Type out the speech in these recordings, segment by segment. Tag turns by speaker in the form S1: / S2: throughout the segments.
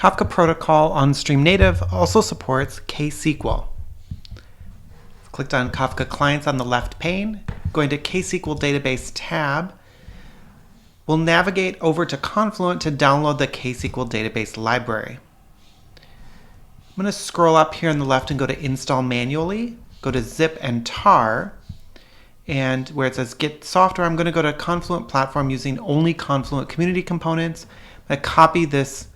S1: Kafka protocol on StreamNative also supports KSQL. Clicked on Kafka Clients on the left pane, going to KSQL Database tab. We'll navigate over to Confluent to download the KSQL Database library. I'm going to scroll up here on the left and go to Install Manually, go to Zip and tar, and where it says Get Software, I'm going to go to Confluent Platform using only Confluent Community components. I'm going to copy this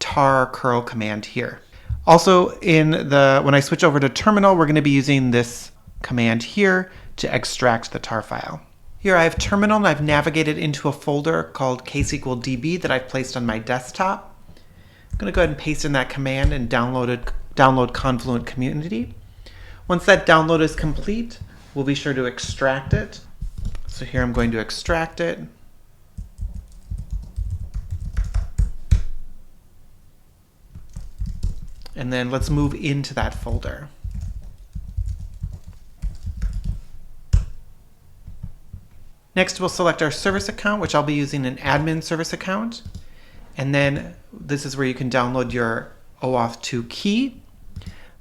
S1: tar curl command here. Also, when I switch over to terminal, we're going to be using this command here to extract the tar file. Here I have terminal and I've navigated into a folder called ksql-db that I've placed on my desktop. I'm going to go ahead and paste in that command and download Confluent Community. Once that download is complete, we'll be sure to extract it. So here I'm going to extract it. And then let's move into that folder. Next, we'll select our service account, which I'll be using an admin service account. And then this is where you can download your OAuth 2 key.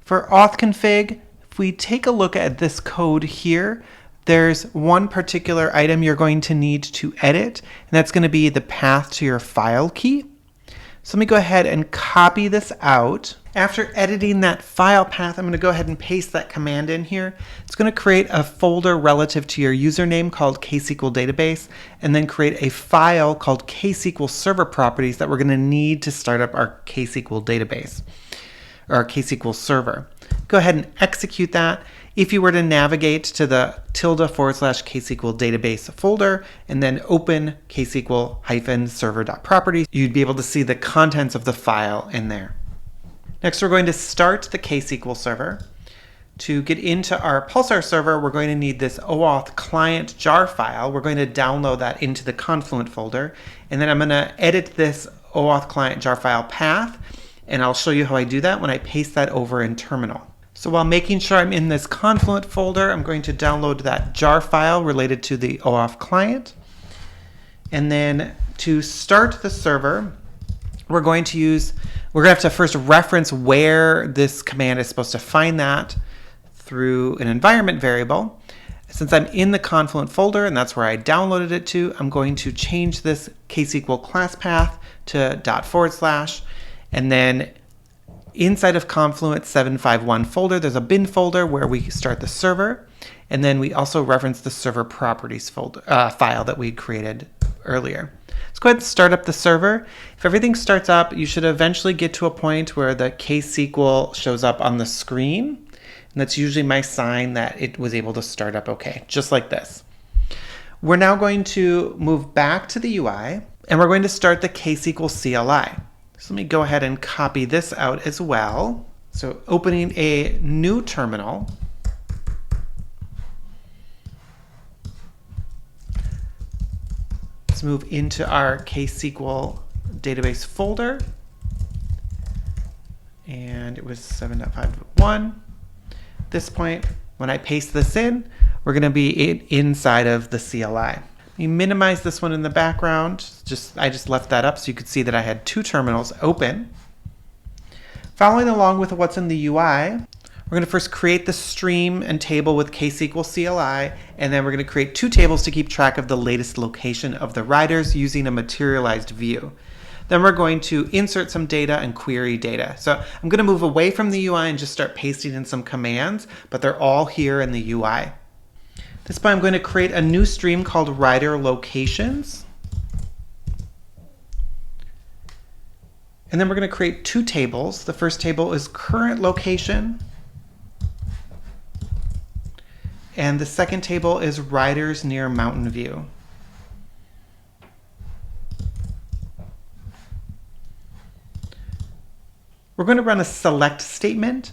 S1: For auth config, if we take a look at this code here, there's one particular item you're going to need to edit, and that's going to be the path to your file key. So let me go ahead and copy this out. After editing that file path, I'm going to go ahead and paste that command in here. It's going to create a folder relative to your username called KSQL Database, and then create a file called ksql-server.properties that we're going to need to start up our KSQL database, or our KSQL server. Go ahead and execute that. If you were to navigate to the ~/ksql database folder and then open ksql-server.properties, you'd be able to see the contents of the file in there. Next, we're going to start the KSQL server. To get into our Pulsar server, we're going to need this OAuth client jar file. We're going to download that into the Confluent folder. And then I'm going to edit this OAuth client jar file path. And I'll show you how I do that when I paste that over in terminal. So while making sure I'm in this Confluent folder, I'm going to download that jar file related to the OAuth client. And then to start the server, we're going to have to first reference where this command is supposed to find that through an environment variable. Since I'm in the Confluent folder and that's where I downloaded it to, I'm going to change this KSQL class path to // and then inside of Confluent 751 folder, there's a bin folder where we start the server, and then we also reference the server properties folder, file that we created earlier. Let's go ahead and start up the server. If everything starts up, you should eventually get to a point where the KSQL shows up on the screen, and that's usually my sign that it was able to start up okay, just like this. We're now going to move back to the UI, and we're going to start the KSQL CLI. So let me go ahead and copy this out as well. So opening a new terminal. Let's move into our KSQL database folder. And it was 7.5.1. At this point, when I paste this in, we're going to be inside of the CLI. You minimize this one in the background. I just left that up so you could see that I had two terminals open. Following along with what's in the UI, we're going to first create the stream and table with KSQL CLI, and then we're going to create two tables to keep track of the latest location of the riders using a materialized view. Then we're going to insert some data and query data. So I'm going to move away from the UI and just start pasting in some commands, but they're all here in the UI. This point, I'm going to create a new stream called rider locations. And then we're going to create two tables. The first table is current location. And the second table is riders near Mountain View. We're going to run a select statement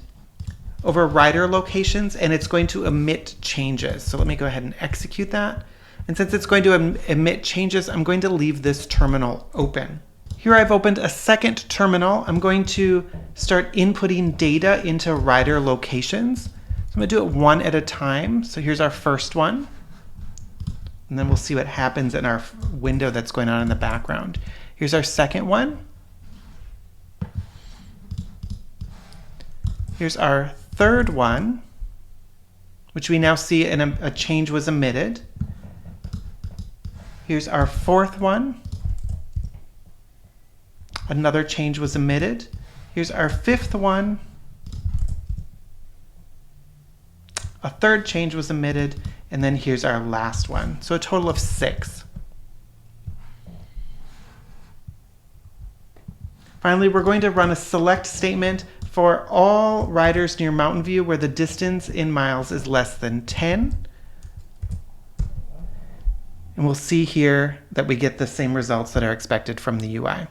S1: over rider locations, and it's going to emit changes. So let me go ahead and execute that. And since it's going to emit changes, I'm going to leave this terminal open. Here I've opened a second terminal. I'm going to start inputting data into rider locations. So I'm going to do it one at a time. So here's our first one. And then we'll see what happens in our window that's going on in the background. Here's our second one. Here's our third one, which we now see a change was emitted. Here's our fourth one. Another change was emitted. Here's our fifth one. A third change was emitted. And then here's our last one. So a total of 6. Finally, we're going to run a select statement for all riders near Mountain View where the distance in miles is less than 10. And we'll see here that we get the same results that are expected from the UI.